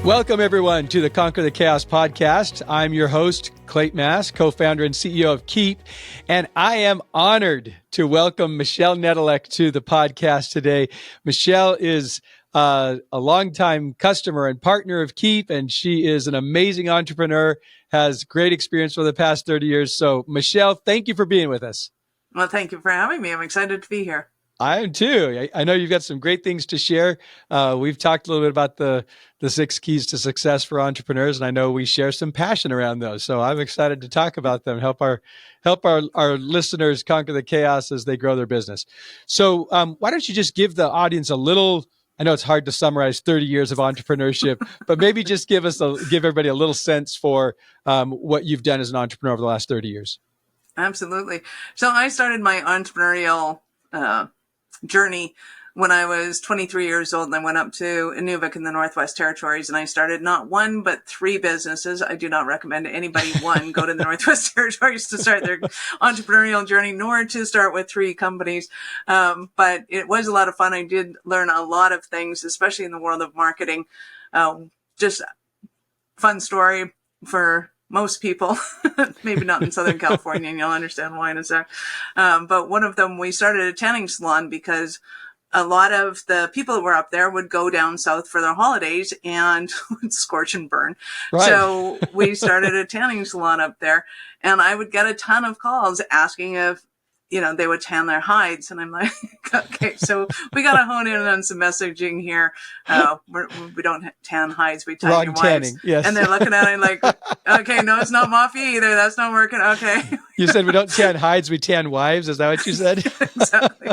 Welcome, everyone, to the Conquer the Chaos podcast. I'm your host, Clayton Mass, co-founder and CEO of Keap, and I am honored to welcome Michelle Nedelec to the podcast today. Michelle is a longtime customer and partner of Keap, and she is an amazing entrepreneur, has great experience for the past 30 years. So, Michelle, thank you for being with us. Well, thank you for having me. I'm excited to be here. I am too. I know you've got some great things to share. We've talked a little bit about the 6 keys to success for entrepreneurs, and I know we share some passion around those. So I'm excited to talk about them, help our listeners conquer the chaos as they grow their business. So why don't you just give the audience a little? I know it's hard to summarize 30 years of entrepreneurship, but maybe just give everybody a little sense for what you've done as an entrepreneur over the last 30 years. Absolutely. So I started my entrepreneurial journey when I was 23 years old, and I went up to Inuvik in the Northwest Territories, and I started not one, but 3 businesses. I do not recommend anybody, one, go to the Northwest Territories to start their entrepreneurial journey, nor to start with 3 companies. But it was a lot of fun. I did learn a lot of things, especially in the world of marketing. Just fun story for most people, maybe not in Southern California, and you'll understand why in a sec. But one of them, we started a tanning salon because a lot of the people that were up there would go down south for their holidays and would scorch and burn. Right. So we started a tanning salon up there, and I would get a ton of calls asking if, they would tan their hides. And I'm like, okay, so we got to hone in on some messaging here. We don't tan hides. We tan your wives. Yes. And they're looking at it like, okay, no, it's not mafia either. That's not working. Okay. You said we don't tan hides, we tan wives. Is that what you said? Exactly.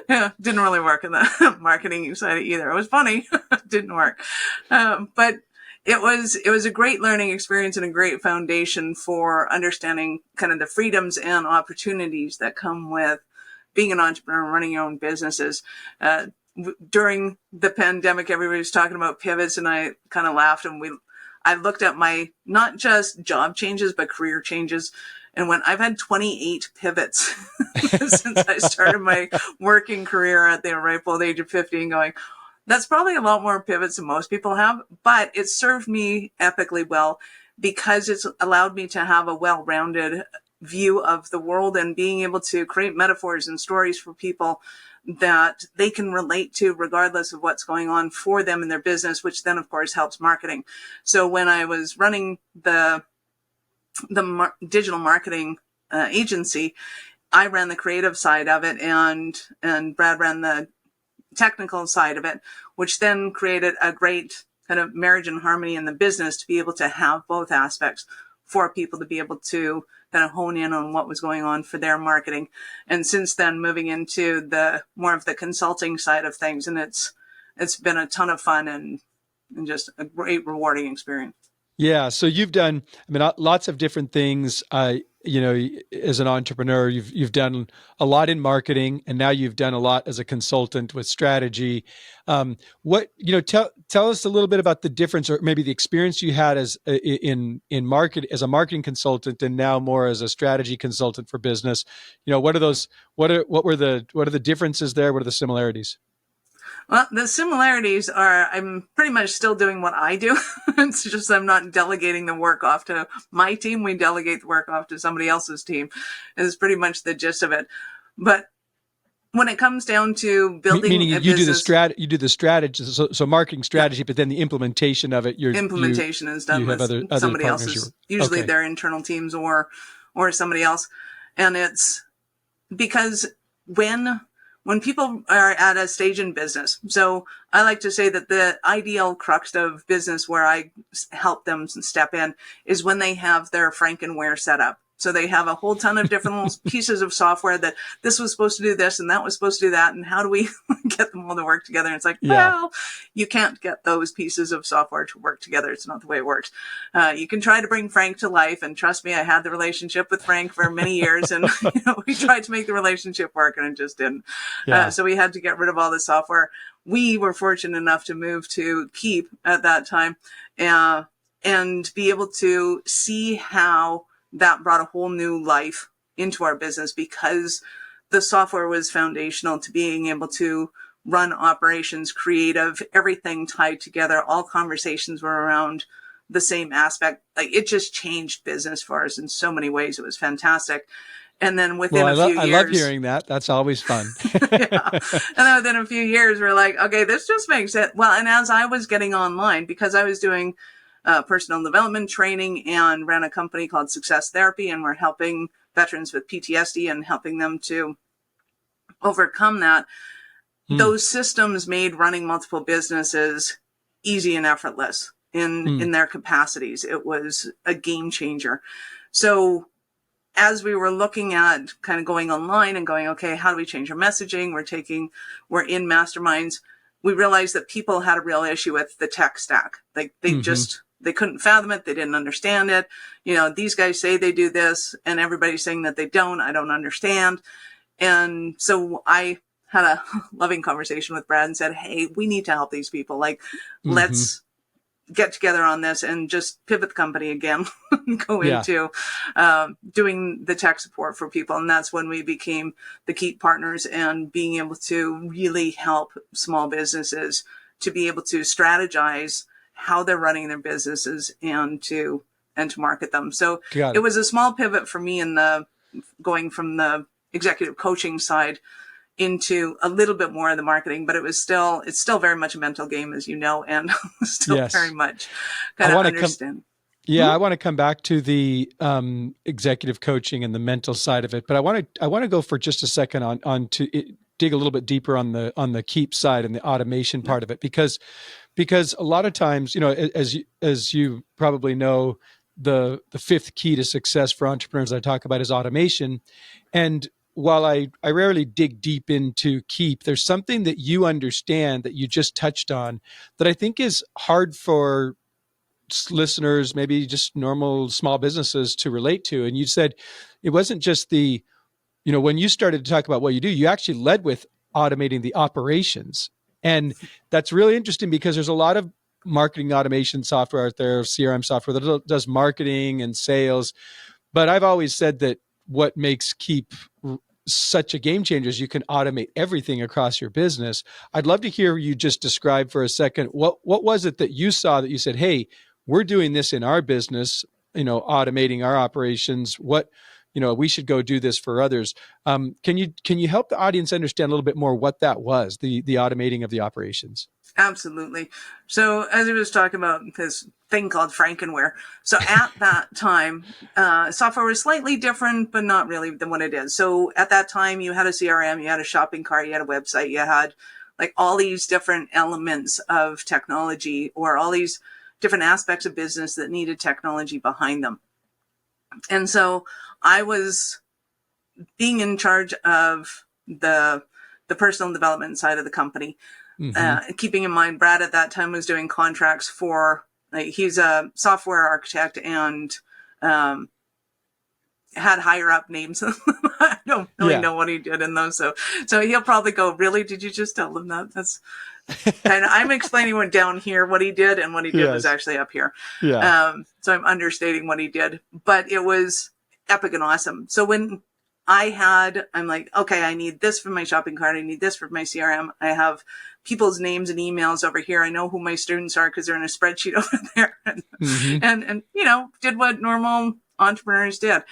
Yeah, didn't really work in the marketing side either. It was funny. Didn't work. But it was a great learning experience and a great foundation for understanding kind of the freedoms and opportunities that come with being an entrepreneur, running your own businesses. During the pandemic, everybody was talking about pivots, and I kind of laughed, and I looked at my, not just job changes, but career changes. And when I've had 28 pivots since I started my working career at the ripe old age of 50, and going, that's probably a lot more pivots than most people have, but it served me epically well because it's allowed me to have a well-rounded view of the world and being able to create metaphors and stories for people that they can relate to regardless of what's going on for them in their business, which then, of course, helps marketing. So when I was running the digital marketing agency, I ran the creative side of it, and Brad ran the technical side of it, which then created a great kind of marriage and harmony in the business to be able to have both aspects for people to be able to kind of hone in on what was going on for their marketing. And since then, moving into the more of the consulting side of things, and it's been a ton of fun and just a great rewarding experience. Yeah. So you've done, lots of different things. As an entrepreneur, you've done a lot in marketing, and now you've done a lot as a consultant with strategy. Tell us a little bit about the difference, or maybe the experience you had as in market as a marketing consultant, and now more as a strategy consultant for business. What are the differences there? What are the similarities? Well, the similarities are I'm pretty much still doing what I do. It's just I'm not delegating the work off to my team. We delegate the work off to somebody else's team. Is pretty much the gist of it. But when it comes down to building meaning a business, you do the strategy, so marketing strategy, but then the implementation of it, implementation is done with somebody else's, usually their internal teams or somebody else. And it's because when people are at a stage in business, so I like to say that the ideal crux of business where I help them step in is when they have their Frankenware set up. So they have a whole ton of different little pieces of software that this was supposed to do this and that was supposed to do that. And how do we get them all to work together? And it's like, well, you can't get those pieces of software to work together. It's not the way it works. You can try to bring Frank to life. And trust me, I had the relationship with Frank for many years, and we tried to make the relationship work, and it just didn't. So we had to get rid of all the software. We were fortunate enough to move to Keap at that time, and be able to see how that brought a whole new life into our business, because the software was foundational to being able to run operations, creative, everything tied together. All conversations were around the same aspect. Like, it just changed business for us in so many ways. It was fantastic. And then within a few years, I love hearing that. That's always fun. yeah. And then within a few years, we're like, okay, this just makes it. Well, and as I was getting online, because I was doing personal development training and ran a company called Success Therapy, and we're helping veterans with PTSD and helping them to overcome that. Those systems made running multiple businesses easy and effortless in their capacities. It was a game changer. So as we were looking at kind of going online and going, okay, how do we change our messaging? We're in masterminds. We realized that people had a real issue with the tech stack. Like, they couldn't fathom it. They didn't understand it. These guys say they do this and everybody's saying that they don't. I don't understand. And so I had a loving conversation with Brad and said, hey, we need to help these people. Like, let's get together on this and just pivot the company again and go into doing the tech support for people. And that's when we became the Keap partners, and being able to really help small businesses to be able to strategize how they're running their businesses and to market them. So it was a small pivot for me in going from the executive coaching side into a little bit more of the marketing, but it's still very much a mental game, as you know, and still very much kind of understand. I want to come back to the executive coaching and the mental side of it, but I want to go for just a second on to dig a little bit deeper on the Keap side and the automation part of it, because a lot of times, as you probably know, the fifth key to success for entrepreneurs I talk about is automation. And while I rarely dig deep into Keap, there's something that you understand that you just touched on that I think is hard for listeners, maybe just normal small businesses, to relate to. And you said it wasn't just when you started to talk about what you do, you actually led with automating the operations. And that's really interesting because there's a lot of marketing automation software out there, CRM software that does marketing and sales. But I've always said that what makes Keap such a game changer is you can automate everything across your business. I'd love to hear you just describe for a second, what was it that you saw that you said, hey, we're doing this in our business, automating our operations. We should go do this for others. Can you help the audience understand a little bit more what that was, the automating of the operations? Absolutely. So as I was talking about this thing called Frankenware. So at that time, software was slightly different, but not really than what it is. So at that time, you had a CRM, you had a shopping cart, you had a website, you had like all these different elements of technology, or all these different aspects of business that needed technology behind them. And so I was being in charge of the personal development side of the company. Keeping in mind, Brad at that time was doing contracts for, he's a software architect and had higher up names. I don't really know what he did in those. So he'll probably go, really? Did you just tell him that? That's kind of, I'm explaining what down here, what he did, and what he did was actually up here. So I'm understating what he did, but it was epic and awesome. So when I'm like, okay, I need this for my shopping cart. I need this for my CRM. I have people's names and emails over here. I know who my students are because they're in a spreadsheet over there. And did what normal entrepreneurs did.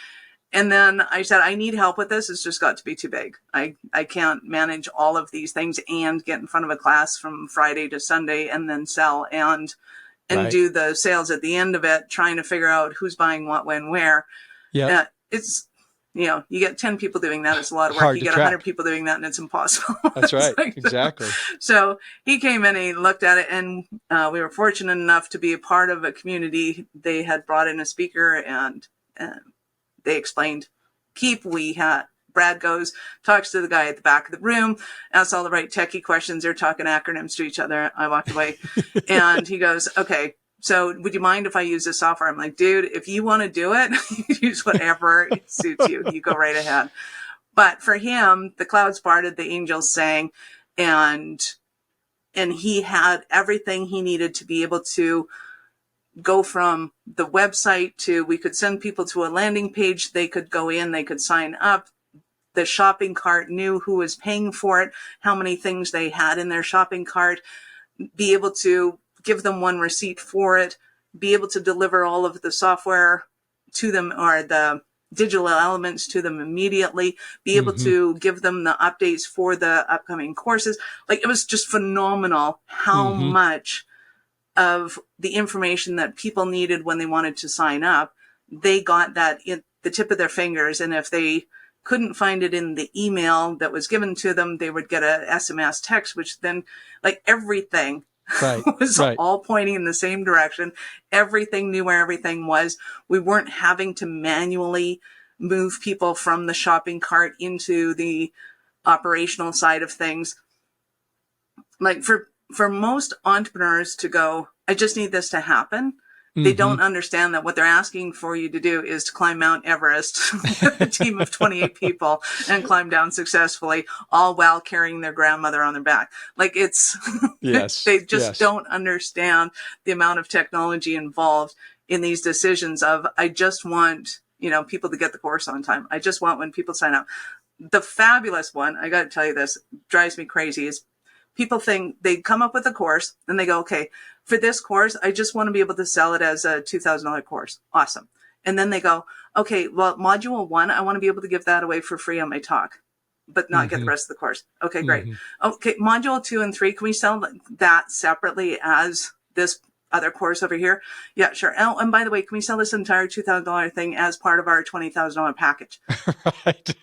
And then I said, I need help with this. It's just got to be too big. I can't manage all of these things and get in front of a class from Friday to Sunday and then sell and do the sales at the end of it, trying to figure out who's buying what, when, where. It's, you get 10 people doing that. It's a lot of work. Hard you get 100 people doing that and it's impossible. That's right. Exactly. So he came in and he looked at it, and we were fortunate enough to be a part of a community. They had brought in a speaker and they explained Keap. Brad goes, talks to the guy at the back of the room, asks all the right techie questions. They're talking acronyms to each other. I walked away and he goes, okay, so would you mind if I use this software? I'm like, dude, if you want to do it, use whatever suits you. You go right ahead. But for him, the clouds parted, the angels sang, and he had everything he needed to be able to go from the website to, we could send people to a landing page. They could go in, they could sign up. the shopping cart, knew who was paying for it, how many things they had in their shopping cart, be able to give them one receipt for it, be able to deliver all of the software to them or the digital elements to them immediately, be able to give them the updates for the upcoming courses. Like, it was just phenomenal how much of the information that people needed when they wanted to sign up, they got that in the tip of their fingers. And if they couldn't find it in the email that was given to them, they would get a SMS text, which then, like, everything was all pointing in the same direction. Everything knew where everything was. We weren't having to manually move people from the shopping cart into the operational side of things. Like, for most entrepreneurs to go, I just need this to happen, they don't understand that what they're asking for you to do is to climb Mount Everest with a team of 28 people and climb down successfully, all while carrying their grandmother on their back. Like, it's, they just don't understand the amount of technology involved in these decisions of, I just want, people to get the course on time. I just want when people sign up. The fabulous one, I got to tell you this, drives me crazy, is people think they come up with a course and they go, okay, for this course, I just want to be able to sell it as a $2,000 course. Awesome. And then they go, okay, well, module 1, I want to be able to give that away for free on my talk, but not get the rest of the course. Okay, great. Okay, module 2 and 3, can we sell that separately as this other course over here? Yeah, sure. Oh, and by the way, can we sell this entire $2,000 thing as part of our $20,000 package? Right.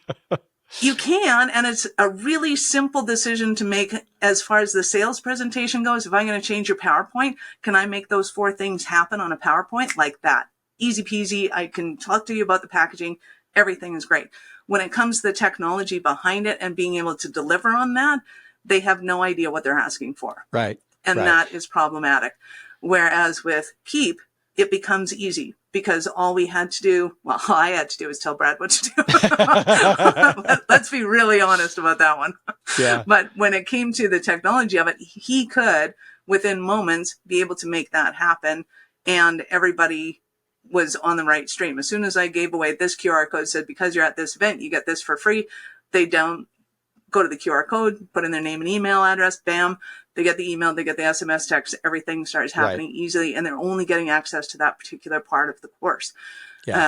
You can, and it's a really simple decision to make as far as the sales presentation goes. If I'm going to change your PowerPoint, can I make those 4 things happen on a PowerPoint like that? Easy peasy. I can talk to you about the packaging. Everything is great. When it comes to the technology behind it and being able to deliver on that, they have no idea what they're asking for. Right. And that is problematic. Whereas with Keap, it becomes easy because all we had to do, well, all I had to do was tell Brad what to do. Let's be really honest about that one. Yeah. But when it came to the technology of it, he could, within moments, be able to make that happen. And everybody was on the right stream. As soon as I gave away this QR code, said, because you're at this event, you get this for free. They don't go to the QR code, put in their name and email address, bam, they get the email, they get the SMS text, everything starts happening easily, and they're only getting access to that particular part of the course,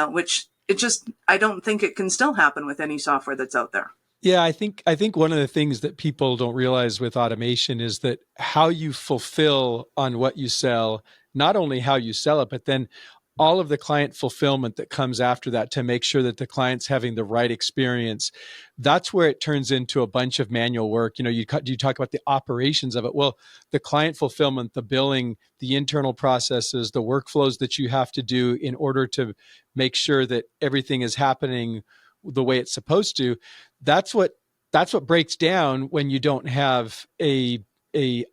which it just, I don't think it can still happen with any software that's out there. Yeah, I think one of the things that people don't realize with automation is that how you fulfill on what you sell, not only how you sell it, but then all of the client fulfillment that comes after that to make sure that the client's having the right experience. That's where it turns into a bunch of manual work. You talk about the operations of it. Well, the client fulfillment, the billing, the internal processes, the workflows that you have to do in order to make sure that everything is happening the way it's supposed to. That's what breaks down when you don't have a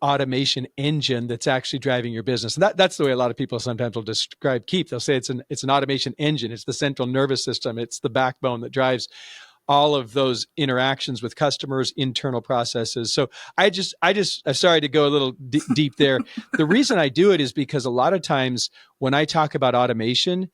automation engine that's actually driving your business. And that's the way a lot of people sometimes will describe Keap. They'll say it's an automation engine. It's the central nervous system. It's the backbone that drives all of those interactions with customers, internal processes. So I'm sorry to go a little deep there. The reason I do it is because a lot of times when I talk about automation,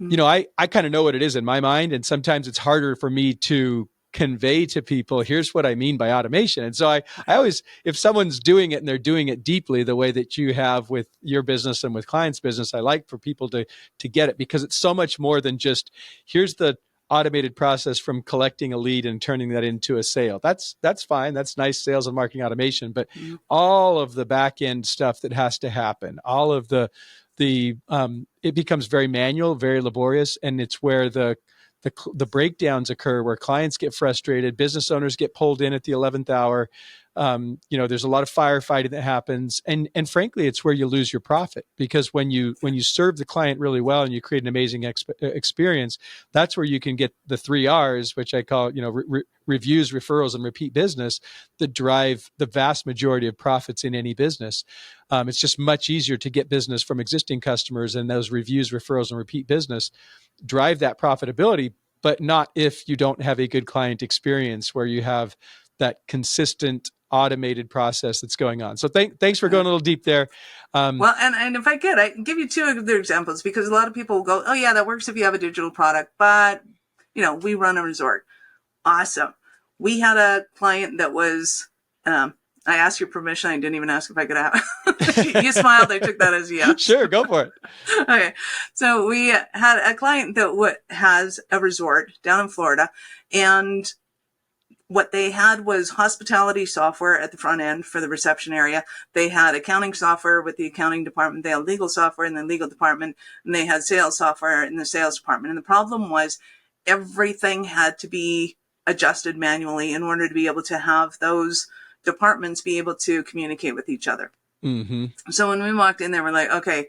I kind of know what it is in my mind. And sometimes it's harder for me to convey to people, here's what I mean by automation. And so I always, if someone's doing it and they're doing it deeply the way that you have with your business and with clients' business, I like for people to get it, because it's so much more than just, here's the automated process from collecting a lead and turning that into a sale. That's fine. That's nice sales and marketing automation, but all of the back end stuff that has to happen, all of it becomes very manual, very laborious. And it's where the breakdowns occur, where clients get frustrated, business owners get pulled in at the 11th hour. There's a lot of firefighting that happens, and frankly, it's where you lose your profit, because when you serve the client really well and you create an amazing experience, that's where you can get the 3 R's, which I call reviews, referrals, and repeat business, that drive the vast majority of profits in any business. It's just much easier to get business from existing customers, and those reviews, referrals, and repeat business drive that profitability, but not if you don't have a good client experience where you have that consistent automated process that's going on. So thanks for going a little deep there. Well, and if I can give you 2 other examples, because a lot of people will go, oh yeah, that works if you have a digital product, but we run a resort. Awesome. we had a client that was, I asked your permission. I didn't even ask if I could have. You smiled. I took that as a yes. Sure, go for it. Okay. So we had a client that has a resort down in Florida, and what they had was hospitality software at the front end for the reception area. They had accounting software with the accounting department. They had legal software in the legal department, and they had sales software in the sales department. And the problem was everything had to be adjusted manually in order to be able to have those departments be able to communicate with each other. Mm-hmm. So when we walked in there, we're like, okay,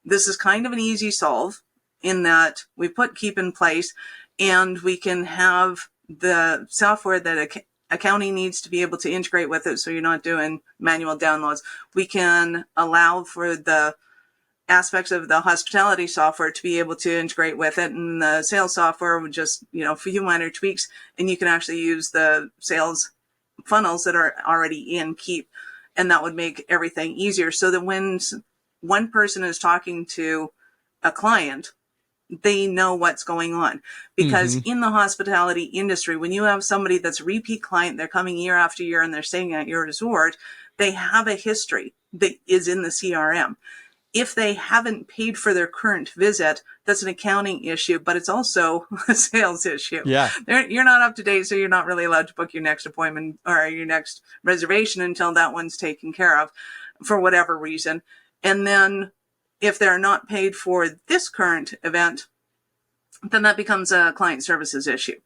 this is kind of an easy solve in that we put Keap in place, and we can have the software that accounting needs to be able to integrate with it, so you're not doing manual downloads. We can allow for the aspects of the hospitality software to be able to integrate with it, and the sales software would just, a few minor tweaks, and you can actually use the sales funnels that are already in Keap, and that would make everything easier, so that when one person is talking to a client, they know what's going on. Because in the hospitality industry, when you have somebody that's a repeat client, they're coming year after year and they're staying at your resort, they have a history that is in the CRM. If they haven't paid for their current visit, that's an accounting issue, but it's also a sales issue. Yeah. You're not up to date, so you're not really allowed to book your next appointment or your next reservation until that one's taken care of for whatever reason. And then if they're not paid for this current event, then that becomes a client services issue,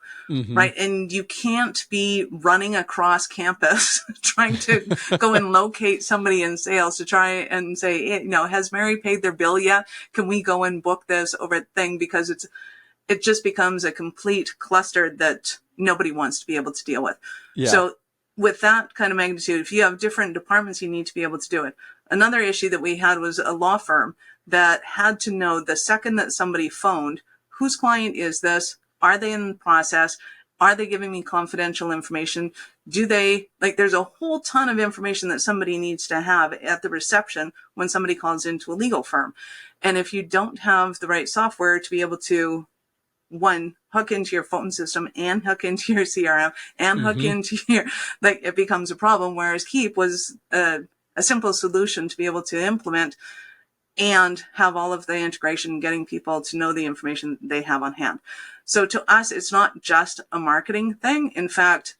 right? And you can't be running across campus trying to go and locate somebody in sales to try and say, has Mary paid their bill yet? Can we go and book this over a thing? Because it just becomes a complete cluster that nobody wants to be able to deal with. Yeah. So with that kind of magnitude, if you have different departments, you need to be able to do it. Another issue that we had was a law firm that had to know the second that somebody phoned, whose client is this? Are they in the process? Are they giving me confidential information? There's a whole ton of information that somebody needs to have at the reception when somebody calls into a legal firm. And if you don't have the right software to be able to, one, hook into your phone system and hook into your CRM and hook into your, it becomes a problem. Whereas Keap was a simple solution to be able to implement and have all of the integration, getting people to know the information they have on hand. So to us, it's not just a marketing thing. In fact,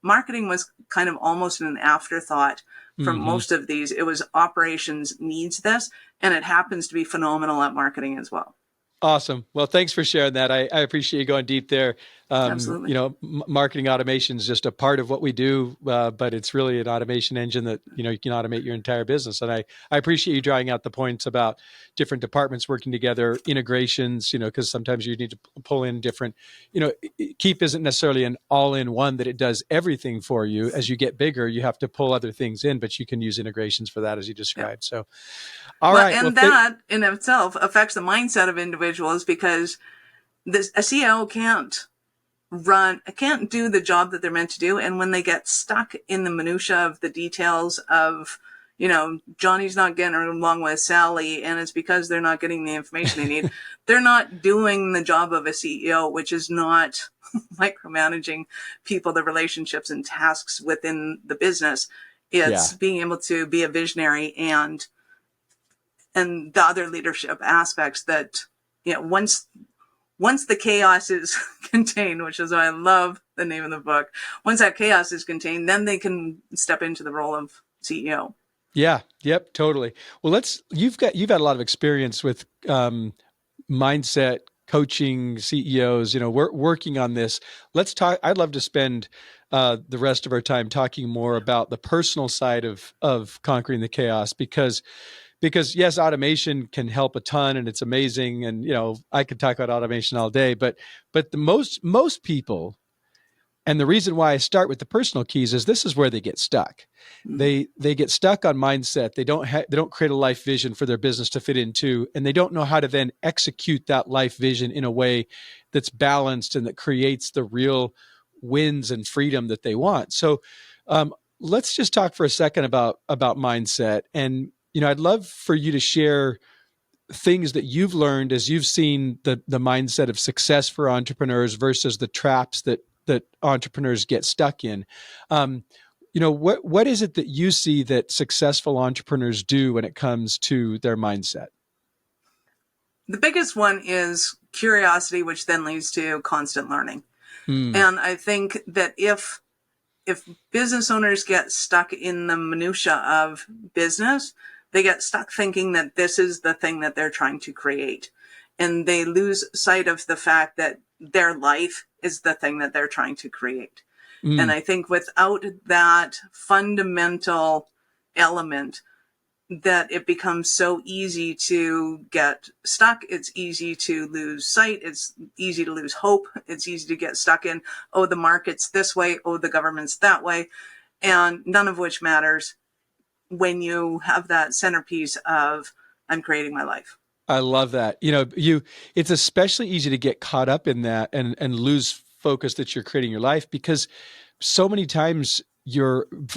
marketing was kind of almost an afterthought for most of these. It was operations needs this, and it happens to be phenomenal at marketing as well. Awesome. Well, thanks for sharing that. I appreciate you going deep there. Absolutely. Marketing automation is just a part of what we do, but it's really an automation engine that, you can automate your entire business. And I appreciate you drawing out the points about different departments working together, integrations, because sometimes you need to pull in different, Keap isn't necessarily an all-in-one that it does everything for you. As you get bigger, you have to pull other things in, but you can use integrations for that as you described. Yeah. So, all right. And that in itself affects the mindset of individuals, because a CEO can't do the job that they're meant to do. And when they get stuck in the minutia of the details of, Johnny's not getting along with Sally, and it's because they're not getting the information they need. They're not doing the job of a CEO, which is not micromanaging people, the relationships and tasks within the business. It's being able to be a visionary and the other leadership aspects that, once the chaos is contained, which is why I love the name of the book, once that chaos is contained, then they can step into the role of CEO. Yeah. Yep. Totally. Well, you've had a lot of experience with mindset coaching CEOs, working on this. Let's talk. I'd love to spend the rest of our time talking more about the personal side of conquering the chaos, because yes, automation can help a ton and it's amazing. And, I could talk about automation all day, but the most people, and the reason why I start with the personal keys is this is where they get stuck. They get stuck on mindset. They don't create a life vision for their business to fit into, and they don't know how to then execute that life vision in a way that's balanced and that creates the real wins and freedom that they want. So let's just talk for a second about mindset. And I'd love for you to share things that you've learned as you've seen the mindset of success for entrepreneurs versus the traps that that entrepreneurs get stuck in. What is it that you see that successful entrepreneurs do when it comes to their mindset? The biggest one is curiosity, which then leads to constant learning. Mm. And I think that if business owners get stuck in the minutia of business, they get stuck thinking that this is the thing that they're trying to create. And they lose sight of the fact that their life is the thing that they're trying to create. Mm. And I think without that fundamental element, that it becomes so easy to get stuck. It's easy to lose sight. It's easy to lose hope. It's easy to get stuck in, oh, the market's this way. Oh, the government's that way. And none of which matters when you have that centerpiece of, I'm creating my life. I love that. It's especially easy to get caught up in that and lose focus that you're creating your life, because so many times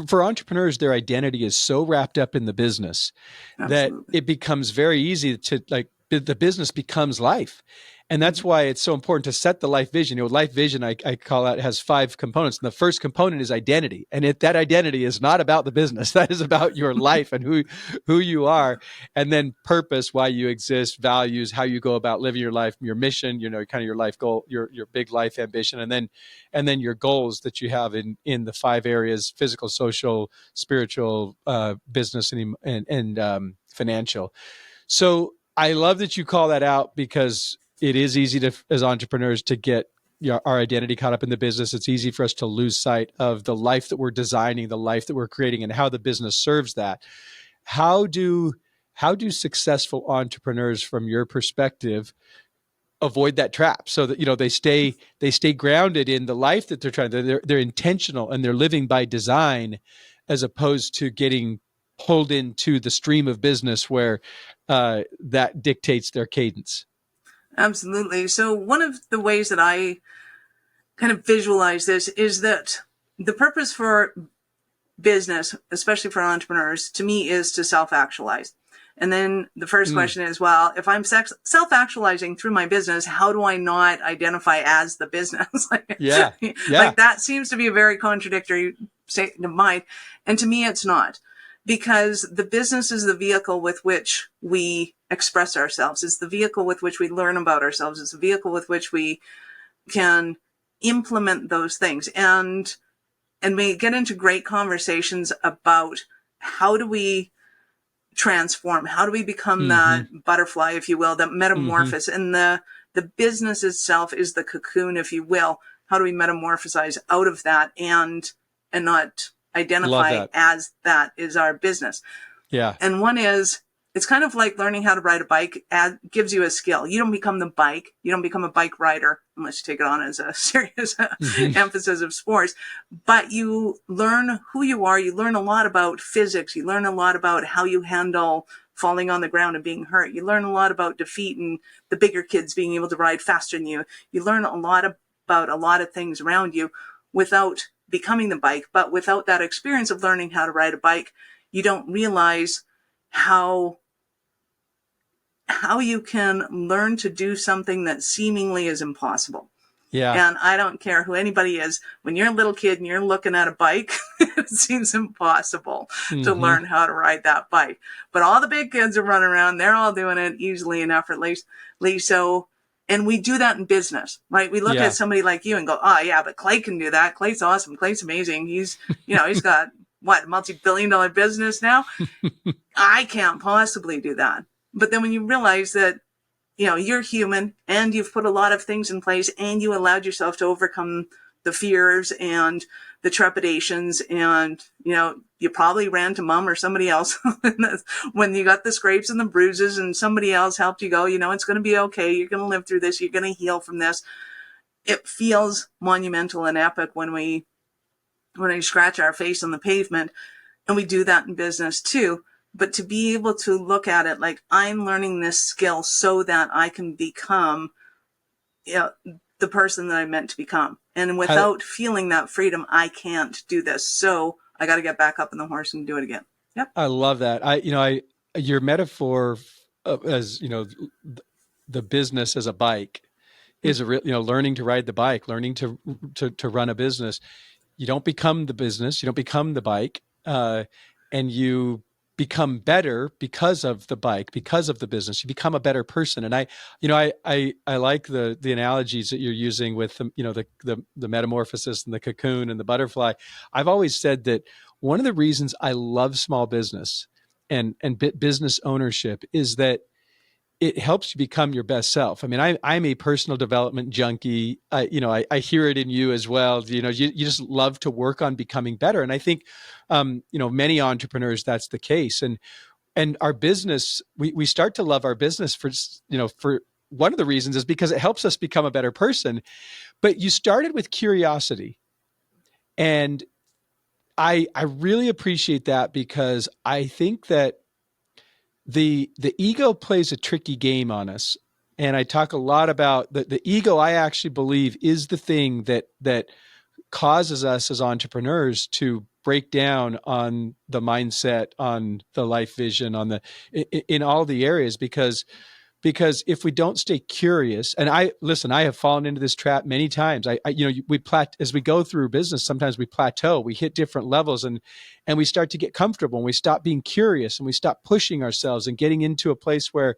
for entrepreneurs, their identity is so wrapped up in the business that Absolutely. it becomes very easy to, like, the business becomes life. And that's why it's so important to set the life vision. Life vision, I call out, has 5 components. And the first component is identity. And that identity is not about the business. That is about your life and who you are. And then purpose, why you exist, values, how you go about living your life, your mission, kind of your life goal, your big life ambition. And then your goals that you have in the 5 areas: physical, social, spiritual, business, and financial. So I love that you call that out, because it is easy as entrepreneurs to get our identity caught up in the business. It's easy for us to lose sight of the life that we're designing, the life that we're creating, and how the business serves that. How do successful entrepreneurs, from your perspective, avoid that trap so that they stay grounded in the life that they're trying to? They're intentional and they're living by design, as opposed to getting pulled into the stream of business where that dictates their cadence. Absolutely. So one of the ways that I kind of visualize this is that the purpose for business, especially for entrepreneurs, to me, is to self-actualize. And then the first question is, well, if I'm self-actualizing through my business, how do I not identify as the business? Yeah. Like that seems to be a very contradictory statement of mine. And to me, it's not. Because the business is the vehicle with which we express ourselves. It's the vehicle with which we learn about ourselves. It's the vehicle with which we can implement those things. And we get into great conversations about how do we transform? How do we become that butterfly, if you will, that metamorphosis? And the business itself is the cocoon, if you will. How do we metamorphosize out of that and not identify as that is our business? Yeah. And one is, it's kind of like learning how to ride a bike. Gives you a skill. You don't become the bike. You don't become a bike rider unless you take it on as a serious emphasis of sports. But you learn who you are. You learn a lot about physics. You learn a lot about how you handle falling on the ground and being hurt. You learn a lot about defeat and the bigger kids being able to ride faster than you. You learn a lot about a lot of things around you without becoming the bike. But without that experience of learning how to ride a bike, you don't realize how you can learn to do something that seemingly is impossible. Yeah. And I don't care who anybody is. When you're a little kid and you're looking at a bike, it seems impossible to learn how to ride that bike. But all the big kids are running around. They're all doing it easily and effortlessly. So, and we do that in business, right? We look at somebody like you and go, oh yeah, but Clay can do that. Clay's awesome. Clay's amazing. He's got multi-billion-dollar business now. I can't possibly do that. But then when you realize that, you're human and you've put a lot of things in place and you allowed yourself to overcome the fears and the trepidations, and, you probably ran to mom or somebody else when you got the scrapes and the bruises, and somebody else helped you go, it's going to be okay. You're going to live through this. You're going to heal from this. It feels monumental and epic when we scratch our face on the pavement, and we do that in business too. But to be able to look at it like, I'm learning this skill so that I can become the person that I'm meant to become. And without feeling that freedom, I can't do this. So I got to get back up on the horse and do it again. Yep. I love that. Your metaphor as, the business as a bike is a real, learning to ride the bike, learning to run a business. You don't become the business, you don't become the bike, and you become better because of the bike, because of the business. You become a better person. And I like the analogies that you're using with the metamorphosis and the cocoon and the butterfly. I've always said that one of the reasons I love small business and business ownership is that it helps you become your best self. I mean, I'm a personal development junkie. I hear it in you as well. You just love to work on becoming better. And I think, many entrepreneurs, that's the case. And our business, we start to love our business for one of the reasons is because it helps us become a better person. But you started with curiosity. And I really appreciate that, because I think that the ego plays a tricky game on us. And I talk a lot about the ego. I actually believe is the thing that causes us as entrepreneurs to break down on the mindset, on the life vision, in all the areas, because if we don't stay curious, and I have fallen into this trap many times. As we go through business, sometimes we plateau, we hit different levels, and we start to get comfortable, and we stop being curious, and we stop pushing ourselves and getting into a place where,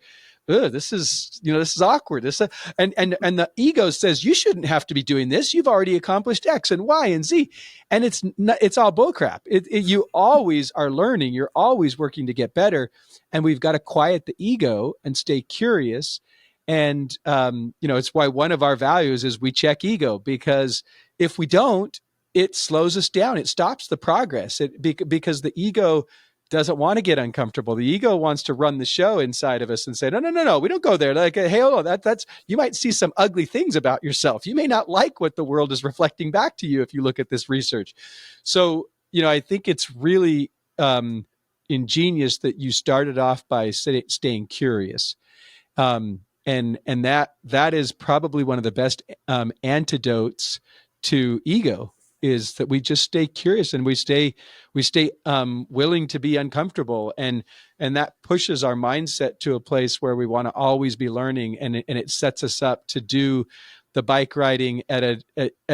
this is awkward. And the ego says you shouldn't have to be doing this. You've already accomplished X and Y and Z, and it's all bullcrap. You always are learning. You're always working to get better, and we've got to quiet the ego and stay curious. And it's why one of our values is we check ego, because if we don't, it slows us down. It stops the progress. Because the ego doesn't want to get uncomfortable. The ego wants to run the show inside of us and say, no, we don't go there. Like, hey, hold on, that's, you might see some ugly things about yourself. You may not like what the world is reflecting back to you if you look at this research. So, I think it's really ingenious that you started off by staying curious. And that is probably one of the best antidotes to ego, is that we just stay curious, and we stay willing to be uncomfortable, and that pushes our mindset to a place where we want to always be learning, and it sets us up to do the bike riding at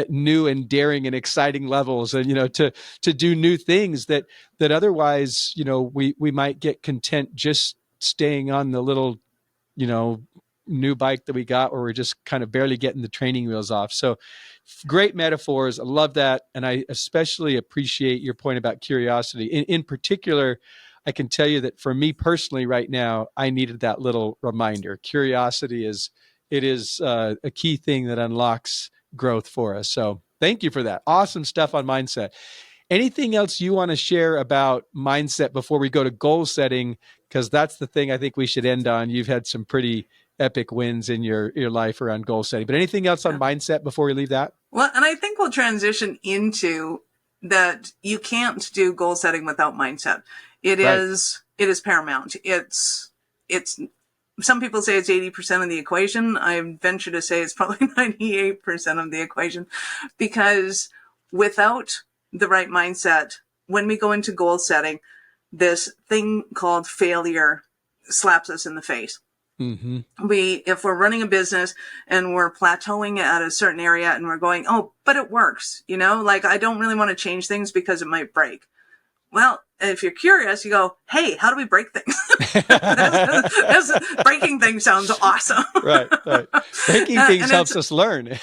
new and daring and exciting levels, and to do new things that otherwise we might get content just staying on the little new bike that we got, where we're just kind of barely getting the training wheels off. So great metaphors. I love that. And I especially appreciate your point about curiosity. In particular, I can tell you that for me personally right now, I needed that little reminder. Curiosity is a key thing that unlocks growth for us. So thank you for that. Awesome stuff on mindset. Anything else you want to share about mindset before we go to goal setting? Because that's the thing I think we should end on. You've had some pretty epic wins in your life around goal setting. But anything else on mindset before we leave that? Well, and I think we'll transition into that. You can't do goal setting without mindset. It is paramount. It's some people say it's 80% of the equation. I venture to say it's probably 98% of the equation, because without the right mindset, when we go into goal setting, this thing called failure slaps us in the face. Mm-hmm. If we're running a business and we're plateauing at a certain area and we're going, oh, but it works, like I don't really want to change things because it might break. Well, if you're curious, you go, hey, how do we break things? Breaking things sounds awesome. Right. Breaking things helps us learn.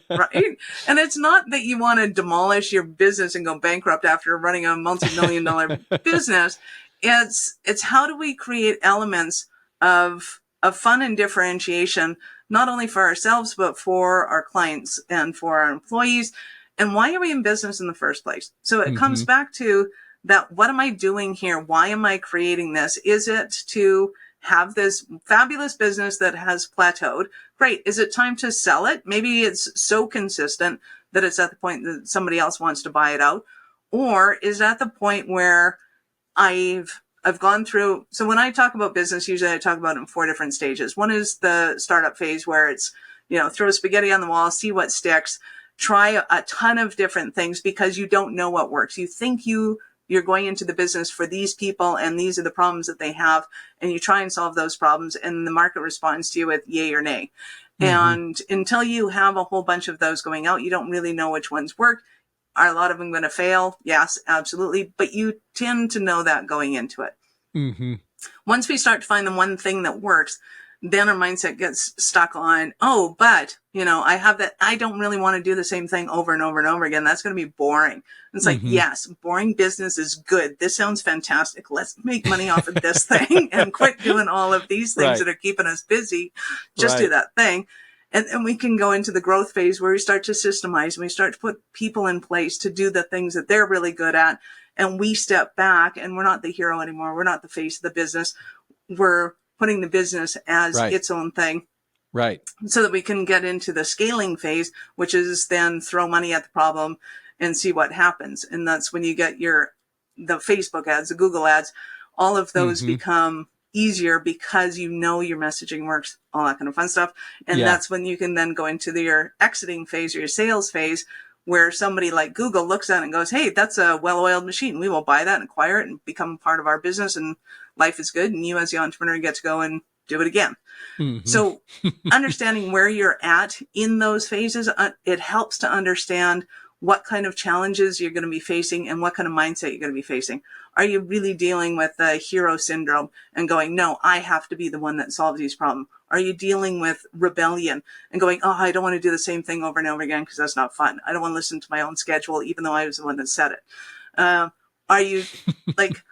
Right. And it's not that you want to demolish your business and go bankrupt after running a multi-million-dollar business. It's how do we create elements of fun and differentiation, not only for ourselves, but for our clients and for our employees. And why are we in business in the first place? So it comes back to that. What am I doing here? Why am I creating this? Is it to have this fabulous business that has plateaued? Great. Is it time to sell it? Maybe it's so consistent that it's at the point that somebody else wants to buy it out. Or is at the point where I've gone through. So when I talk about business, usually I talk about it in 4 different stages. One is the startup phase, where it's, throw spaghetti on the wall, see what sticks, try a ton of different things because you don't know what works. You think you you're going into the business for these people and these are the problems that they have, and you try and solve those problems, and the market responds to you with yay or nay. And until you have a whole bunch of those going out, you don't really know which ones work. Are a lot of them going to fail? Yes, absolutely. But you tend to know that going into it. Once we start to find the one thing that works, then our mindset gets stuck on, oh, but, I have that. I don't really want to do the same thing over and over and over again. That's going to be boring. It's like, yes, boring business is good. This sounds fantastic. Let's make money off of this thing and quit doing all of these things that are keeping us busy. Just do that thing. And we can go into the growth phase where we start to systemize and we start to put people in place to do the things that they're really good at. And we step back and we're not the hero anymore. We're not the face of the business. We're putting the business as its own thing. Right. So that we can get into the scaling phase, which is then throw money at the problem and see what happens. And that's when you get the Facebook ads, the Google ads, all of those become easier because your messaging works, all that kind of fun stuff. And that's when you can then go into your exiting phase or your sales phase, where somebody like Google looks at it and goes, hey, that's a well-oiled machine. We will buy that and acquire it and become part of our business, and life is good. And you as the entrepreneur get to go and do it again. So understanding where you're at in those phases, it helps to understand what kind of challenges you're going to be facing and what kind of mindset you're going to be facing. Are you really dealing with the hero syndrome and going, no, I have to be the one that solves these problems? Are you dealing with rebellion and going, oh, I don't want to do the same thing over and over again because that's not fun. I don't want to listen to my own schedule, even though I was the one that said it. Are you like,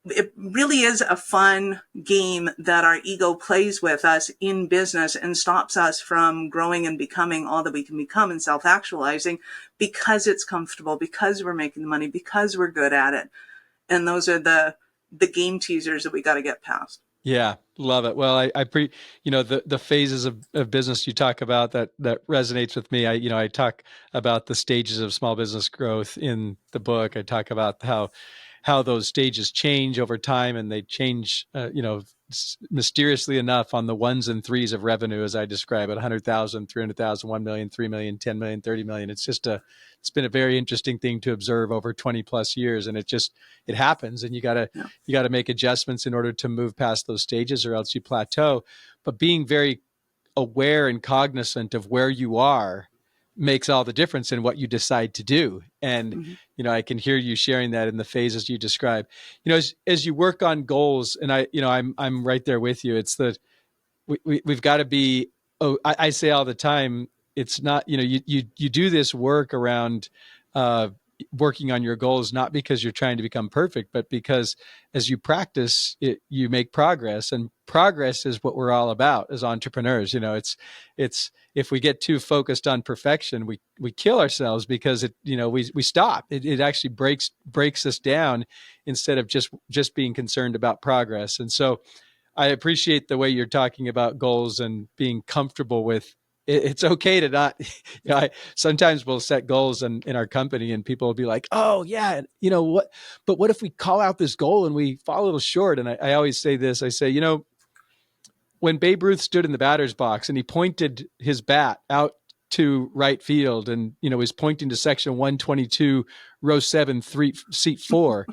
it really is a fun game that our ego plays with us in business and stops us from growing and becoming all that we can become and self-actualizing, because it's comfortable, because we're making the money, because we're good at it. And those are the game teasers that we got to get past. Yeah, love it. Well, the phases of business you talk about that resonates with me. I talk about the stages of small business growth in the book. I talk about how those stages change over time, and they change, mysteriously enough on the ones and threes of revenue, as I describe it: 100,000, 300,000, 1 million, 3 million, 10 million, 30 million. It's been a very interesting thing to observe over 20 plus years. And it happens, and you gotta make adjustments in order to move past those stages, or else you plateau. But being very aware and cognizant of where you are makes all the difference in what you decide to do. And, I can hear you sharing that in the phases you describe, as you work on goals. And I'm right there with you. It's that we've got to be, I say all the time, it's not, you do this work around, working on your goals, not because you're trying to become perfect, but because as you practice it, you make progress, and progress is what we're all about as entrepreneurs. It's if we get too focused on perfection, we kill ourselves, because we stop. It actually breaks us down, instead of just being concerned about progress. And so I appreciate the way you're talking about goals and being comfortable with it's okay to not, sometimes we'll set goals in our company, and people will be like, oh yeah, but what if we call out this goal and we fall a little short? And I always say this, I say, when Babe Ruth stood in the batter's box and he pointed his bat out to right field, and, was pointing to section 122, row 7, seat 4.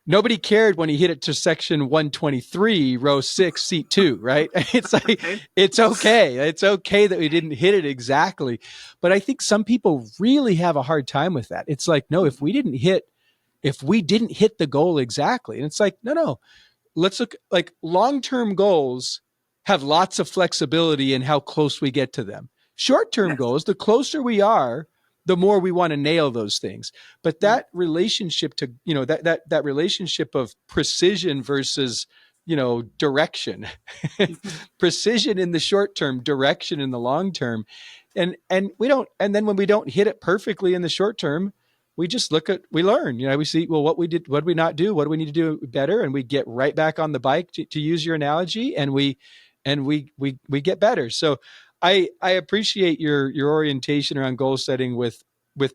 Nobody cared when he hit it to section 123, row 6, seat 2, right? It's like, it's okay. It's okay that we didn't hit it exactly. But I think some people really have a hard time with that. It's like, no, if we didn't hit the goal exactly. And it's like, no, let's look, like, long-term goals have lots of flexibility in how close we get to them. Short-term goals, the closer we are, the more we want to nail those things. But that relationship to, that relationship of precision versus, direction, precision in the short term, direction in the long term. And then when we don't hit it perfectly in the short term, we just we learn, we see, well, what did we not do? What do we need to do better? And we get right back on the bike, to use your analogy, and we get better. So I appreciate your orientation around goal setting with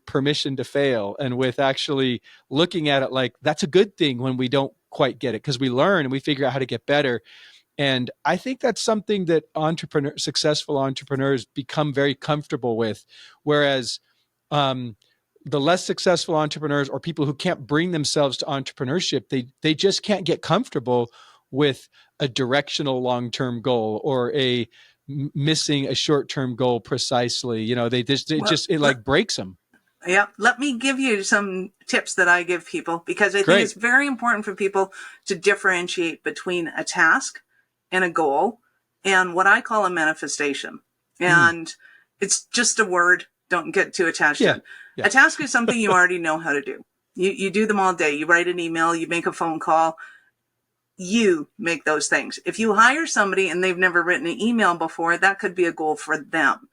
permission to fail, and with actually looking at it like that's a good thing when we don't quite get it, because we learn and we figure out how to get better. And I think that's something that successful entrepreneurs become very comfortable with. Whereas the less successful entrepreneurs or people who can't bring themselves to entrepreneurship, they just can't get comfortable with a directional long-term goal or a missing a short-term goal precisely. You know, Well, it like breaks them. yeah, let me give you some tips that I give people, because I think Great. it's very important for people to differentiate between a task and a goal and what I call a manifestation. And it's just a word. Don't get too attached to Yeah. it. Yeah. A task is something you already know how to do. You do them all day. You write an email, you make a phone call, you make those things. If you hire somebody and they've never written an email before, that could be a goal for them.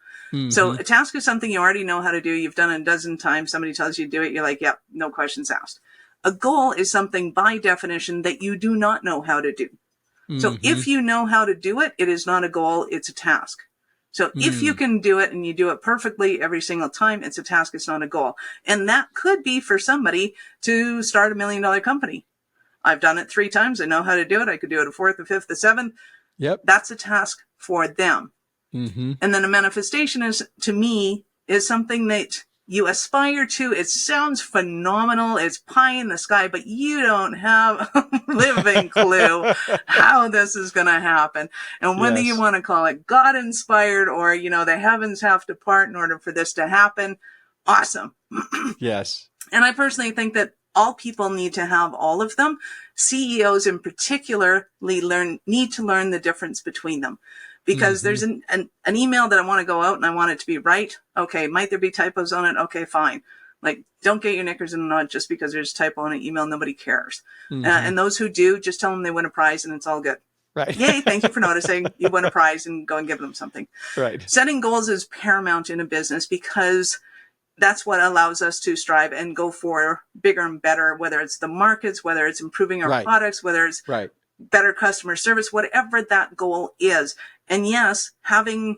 So a task is something you already know how to do. You've done it a dozen times. Somebody tells you to do it. You're like, yep, no questions asked. A goal is something by definition that you do not know how to do. So if you know how to do it, it is not a goal. It's a task. So if you can do it and you do it perfectly every single time, it's a task. It's not a goal. And that could be for somebody to start $1 million company. I've done it 3 times. I know how to do it. I could do it a 4th, a 5th, a 7th. Yep. That's a task for them. And then a manifestation is, to me, is something that you aspire to. It sounds phenomenal. It's pie in the sky, but you don't have a living clue how this is going to happen. And whether you want to call it God inspired or, you know, the heavens have to part in order for this to happen. Awesome. Yes. And I personally think that all people need to have all of them. CEOs in particular need to learn the difference between them. Because there's an email that I want to go out and I want it to be right. Okay, might there be typos on it? Okay, fine. Like, don't get your knickers in a knot just because there's a typo on an email. Nobody cares. And those who do, just tell them they win a prize and it's all good. Right. Yay, thank you for noticing. You win a prize and go and give them something. Right. Setting goals is paramount in a business because that's what allows us to strive and go for bigger and better, whether it's the markets, whether it's improving our products, whether it's better customer service, whatever that goal is. And yes, having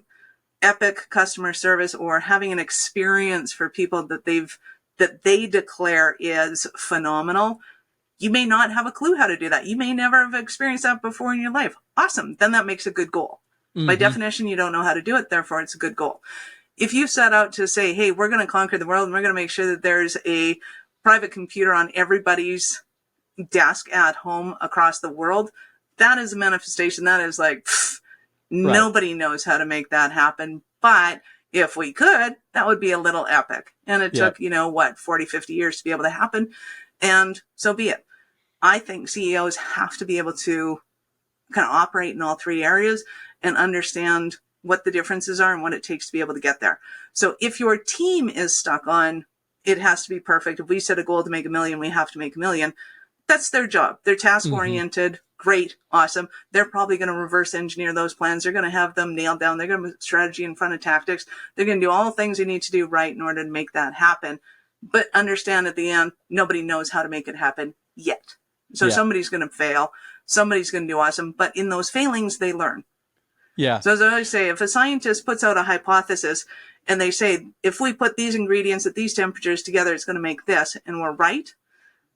epic customer service or having an experience for people that they declare is phenomenal. You may not have a clue how to do that. You may never have experienced that before in your life. Awesome. Then that makes a good goal. By definition, you don't know how to do it. Therefore, it's a good goal. If you set out to say, hey, we're going to conquer the world and we're going to make sure that there's a private computer on everybody's desk at home across the world, that is a manifestation. That is like, nobody knows how to make that happen. But if we could, that would be a little epic. And it took, 40, 50 years to be able to happen. And so be it. I think CEOs have to be able to kind of operate in all 3 areas and understand what the differences are and what it takes to be able to get there. So if your team is stuck on, it has to be perfect. If we set a goal to make $1 million, we have to make $1 million. That's their job. They're task oriented. Great. Awesome. They're probably going to reverse engineer those plans. They're going to have them nailed down. They're going to put strategy in front of tactics. They're going to do all the things they need to do right in order to make that happen. But understand at the end, nobody knows how to make it happen yet. So somebody's going to fail. Somebody's going to do awesome. But in those failings, they learn. Yeah. So as I always say, if a scientist puts out a hypothesis and they say, if we put these ingredients at these temperatures together, it's going to make this, and we're right,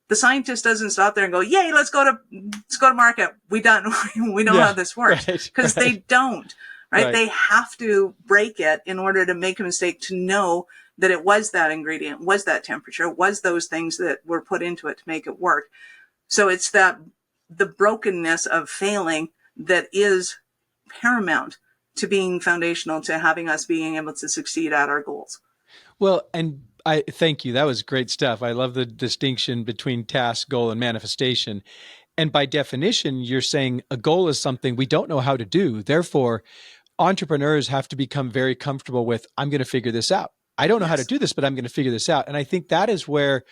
the scientist doesn't stop there and go, yay, let's go to market. We done. We know how this works. Because they don't, right? They have to break it in order to make a mistake, to know that it was that ingredient, was that temperature, was those things that were put into it to make it work. So it's the brokenness of failing that is paramount to being foundational to having us being able to succeed at our goals. Well, and I thank you. That was great stuff. I love the distinction between task, goal, and manifestation. And by definition, you're saying a goal is something we don't know how to do. Therefore, entrepreneurs have to become very comfortable with, I'm going to figure this out. I don't know how to do this, but I'm going to figure this out. And I think that is where,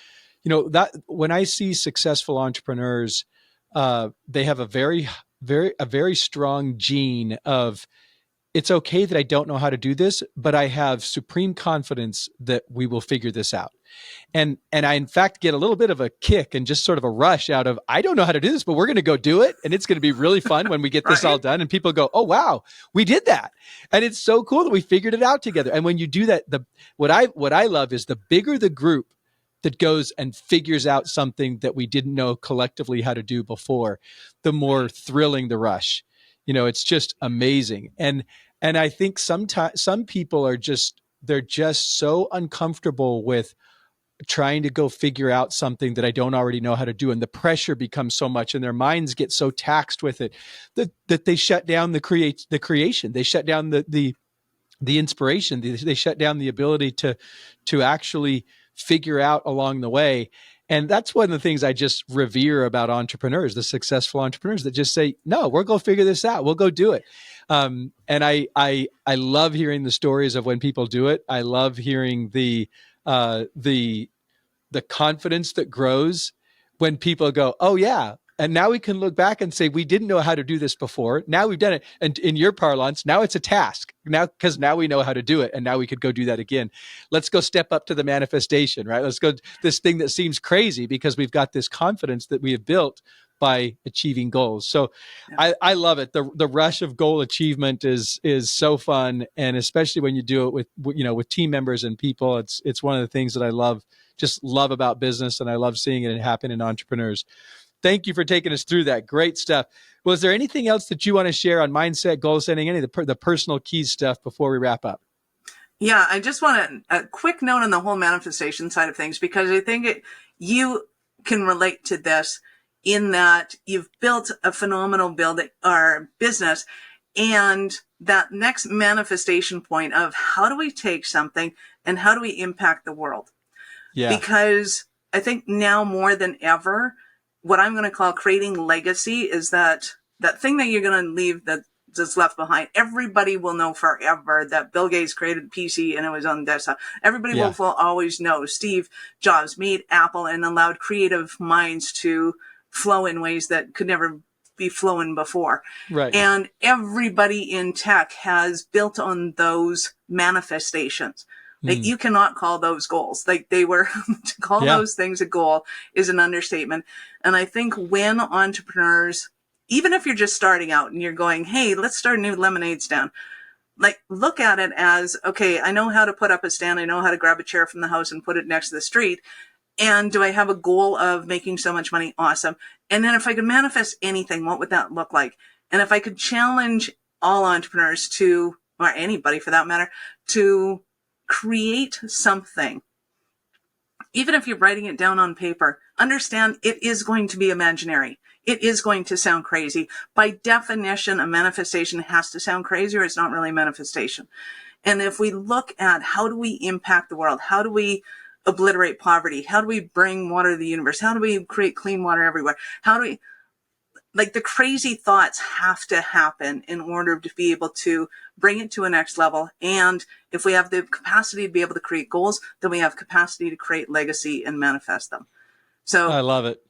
that when I see successful entrepreneurs, they have a very strong gene of, it's okay that I don't know how to do this, but I have supreme confidence that we will figure this out. And I, in fact, get a little bit of a kick and just sort of a rush out of, I don't know how to do this, but we're going to go do it. And it's going to be really fun when we get this all done. And people go, oh, wow, we did that. And it's so cool that we figured it out together. And when you do that, what I love is the bigger the group that goes and figures out something that we didn't know collectively how to do before, the more thrilling the rush. It's just amazing. And I think sometimes some people they're just so uncomfortable with trying to go figure out something that I don't already know how to do. And the pressure becomes so much and their minds get so taxed with it that they shut down the creation. They shut down the inspiration. They shut down the ability to actually figure out along the way. And that's one of the things I just revere about entrepreneurs, the successful entrepreneurs that just say, no, we'll go figure this out. We'll go do it. And I love hearing the stories of when people do it. I love hearing the confidence that grows when people go, oh yeah. And now we can look back and say, we didn't know how to do this before. Now we've done it. And in your parlance, now it's a task now, because now we know how to do it. And now we could go do that again. Let's go step up to the manifestation, right? Let's go this thing that seems crazy because we've got this confidence that we have built by achieving goals. So yeah. I love it. The rush of goal achievement is so fun. And especially when you do it with team members and people, it's one of the things that I just love about business. And I love seeing it happen in entrepreneurs. Thank you for taking us through that. Great stuff. Was there anything else that you want to share on mindset, goal setting, any of the personal keys stuff before we wrap up? Yeah, I just want a quick note on the whole manifestation side of things, because I think you can relate to this in that you've built a phenomenal business, and that next manifestation point of how do we take something and how do we impact the world? Yeah. Because I think now more than ever, what I'm going to call creating legacy is that thing that you're going to leave that's left behind. Everybody will know forever that Bill Gates created a PC and it was on the desktop. Everybody will always know Steve Jobs made Apple and allowed creative minds to flow in ways that could never be flowing before. Right. And everybody in tech has built on those manifestations. Like you cannot call those goals. Like they were to call those things a goal is an understatement. And I think when entrepreneurs, even if you're just starting out and you're going, hey, let's start a new lemonade stand, like look at it as, okay, I know how to put up a stand. I know how to grab a chair from the house and put it next to the street. And do I have a goal of making so much money? Awesome. And then if I could manifest anything, what would that look like? And if I could challenge all entrepreneurs to, or anybody for that matter, to create something, even if you're writing it down on paper, understand it is going to be imaginary. It is going to sound crazy. By definition, a manifestation has to sound crazy or it's not really a manifestation. And if we look at how do we impact the world? How do we obliterate poverty? How do we bring water to the universe? How do we create clean water everywhere? How do we, like the crazy thoughts have to happen in order to be able to bring it to a next level. And if we have the capacity to be able to create goals, then we have capacity to create legacy and manifest them. So I love it.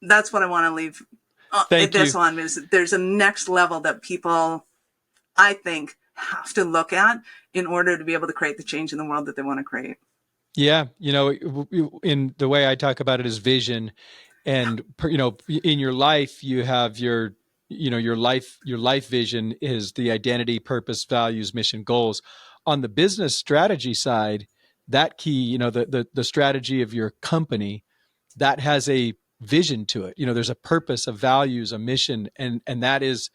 That's what I want to leave this on is there's a next level that people, I think, have to look at in order to be able to create the change in the world that they want to create. Yeah. In the way I talk about it is vision. And, in your life, you have your life vision is the identity, purpose, values, mission, goals. On the business strategy side, that key, the strategy of your company, that has a vision to it. There's a purpose, a values, a mission, and that is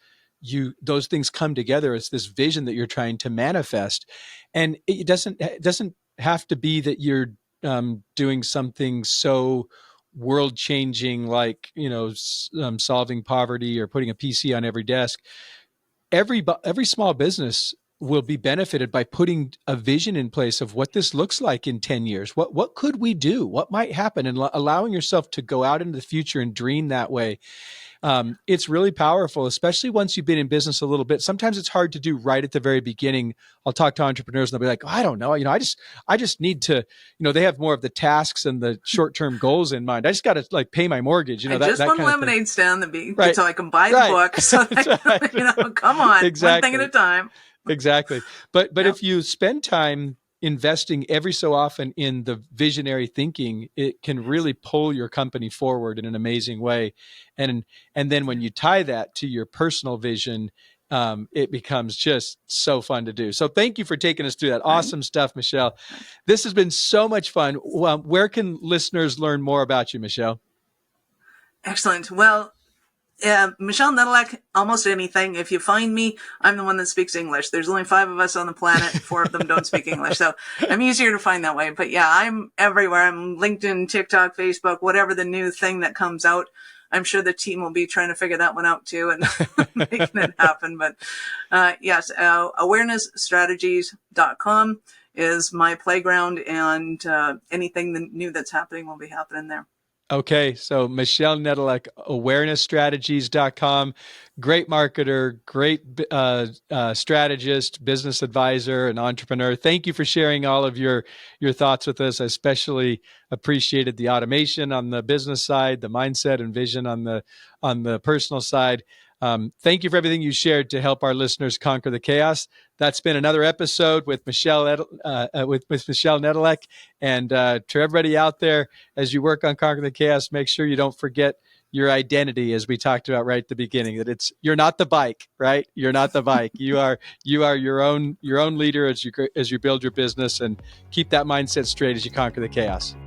those things come together. It's this vision that you're trying to manifest. And it doesn't have to be that you're doing something so world changing, like, solving poverty or putting a PC on every desk. Every small business will be benefited by putting a vision in place of what this looks like in 10 years. What could we do? What might happen? And allowing yourself to go out into the future and dream that way. It's really powerful, especially once you've been in business a little bit. Sometimes it's hard to do right at the very beginning. I'll talk to entrepreneurs and they'll be like, oh, I don't know. I just need to, they have more of the tasks and the short-term goals in mind. I just got to pay my mortgage. I just want lemonade stand right. So I can buy the book. So that, come on, exactly. One thing at a time. Exactly. But if you spend time investing every so often in the visionary thinking, it can really pull your company forward in an amazing way. And then when you tie that to your personal vision, it becomes just so fun to do. So thank you for taking us through that. Awesome stuff, Michelle. This has been so much fun. Where can listeners learn more about you, Michelle? Excellent. Well, Michelle Nedelec, almost anything. If you find me, I'm the one that speaks English. There's only 5 of us on the planet. 4 of them don't speak English. So I'm easier to find that way. But yeah, I'm everywhere. I'm LinkedIn, TikTok, Facebook, whatever the new thing that comes out. I'm sure the team will be trying to figure that one out too and making it happen. But yes, awarenessstrategies.com is my playground, and anything new that's happening will be happening there. Okay, so Michelle Nedelec, awarenessstrategies.com, great marketer, great strategist, business advisor, and entrepreneur. Thank you for sharing all of your thoughts with us. I especially appreciated the automation on the business side, the mindset and vision on the personal side. Thank you for everything you shared to help our listeners conquer the chaos. That's been another episode with Michelle Nedelec. And to everybody out there, as you work on conquer the chaos, make sure you don't forget your identity, as we talked about right at the beginning. That you're not the bike, right? You're not the bike. You are your own leader as you build your business, and keep that mindset straight as you conquer the chaos.